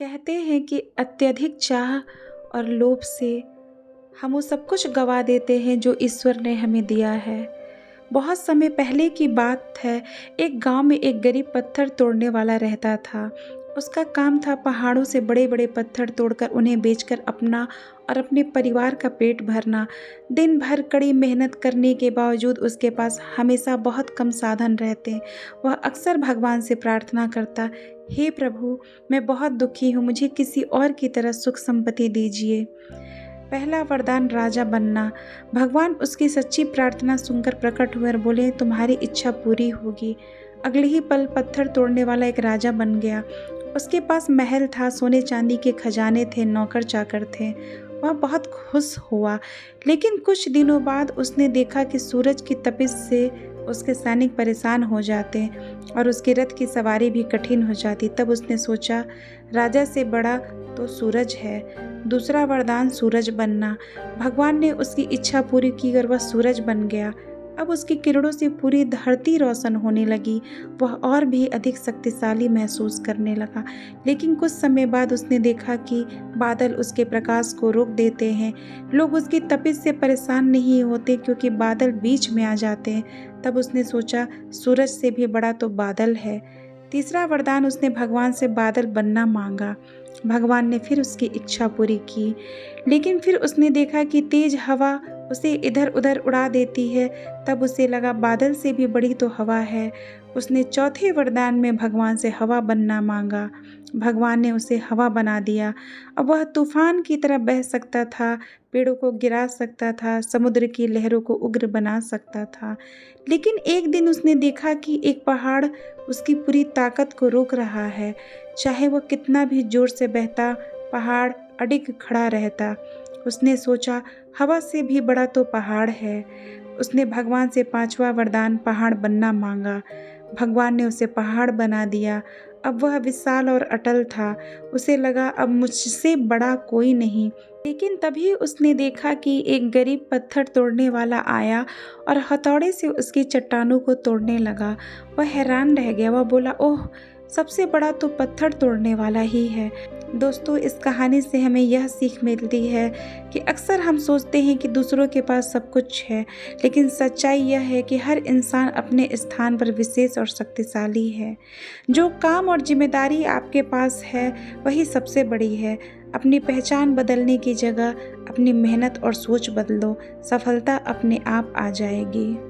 कहते हैं कि अत्यधिक चाह और लोभ से हम वो सब कुछ गवा देते हैं जो ईश्वर ने हमें दिया है। बहुत समय पहले की बात है, एक गांव में एक गरीब पत्थर तोड़ने वाला रहता था। उसका काम था पहाड़ों से बड़े बड़े पत्थर तोड़कर उन्हें बेचकर अपना और अपने परिवार का पेट भरना। दिन भर कड़ी मेहनत करने के बावजूद उसके पास हमेशा बहुत कम साधन रहते। वह अक्सर भगवान से प्रार्थना करता, हे प्रभु, मैं बहुत दुखी हूँ, मुझे किसी और की तरह सुख संपत्ति दीजिए। पहला वरदान, राजा बनना। भगवान उसकी सच्ची प्रार्थना सुनकर प्रकट हुए और बोले, तुम्हारी इच्छा पूरी होगी। अगले ही पल पत्थर तोड़ने वाला एक राजा बन गया। उसके पास महल था, सोने चांदी के खजाने थे, नौकर चाकर थे। वह बहुत खुश हुआ, लेकिन कुछ दिनों बाद उसने देखा कि सूरज की तपिश से उसके सैनिक परेशान हो जाते और उसके रथ की सवारी भी कठिन हो जाती। तब उसने सोचा, राजा से बड़ा तो सूरज है। दूसरा वरदान, सूरज बनना। भगवान ने उसकी इच्छा पूरी की और वह सूरज बन गया। अब उसकी किरणों से पूरी धरती रोशन होने लगी। वह और भी अधिक शक्तिशाली महसूस करने लगा। लेकिन कुछ समय बाद उसने देखा कि बादल उसके प्रकाश को रोक देते हैं। लोग उसकी तपिश से परेशान नहीं होते क्योंकि बादल बीच में आ जाते हैं। तब उसने सोचा, सूरज से भी बड़ा तो बादल है। तीसरा वरदान, उसने भगवान से बादल बनना मांगा। भगवान ने फिर उसकी इच्छा पूरी की, लेकिन फिर उसने देखा कि तेज हवा उसे इधर उधर उड़ा देती है। तब उसे लगा, बादल से भी बड़ी तो हवा है। उसने चौथे वरदान में भगवान से हवा बनना मांगा। भगवान ने उसे हवा बना दिया। अब वह तूफान की तरह बह सकता था, पेड़ों को गिरा सकता था, समुद्र की लहरों को उग्र बना सकता था। लेकिन एक दिन उसने देखा कि एक पहाड़ उसकी पूरी ताकत को रोक रहा है। चाहे वह कितना भी जोर से बहता, पहाड़ अडिग खड़ा रहता। उसने सोचा, हवा से भी बड़ा तो पहाड़ है। उसने भगवान से पांचवा वरदान, पहाड़ बनना मांगा। भगवान ने उसे पहाड़ बना दिया। अब वह विशाल और अटल था। उसे लगा, अब मुझसे बड़ा कोई नहीं। लेकिन तभी उसने देखा कि एक गरीब पत्थर तोड़ने वाला आया और हथौड़े से उसकी चट्टानों को तोड़ने लगा। वह हैरान रह गया। वह बोला, ओह, सबसे बड़ा तो पत्थर तोड़ने वाला ही है। दोस्तों, इस कहानी से हमें यह सीख मिलती है कि अक्सर हम सोचते हैं कि दूसरों के पास सब कुछ है, लेकिन सच्चाई यह है कि हर इंसान अपने स्थान पर विशेष और शक्तिशाली है। जो काम और जिम्मेदारी आपके पास है वही सबसे बड़ी है। अपनी पहचान बदलने की जगह अपनी मेहनत और सोच बदलो, सफलता अपने आप आ जाएगी।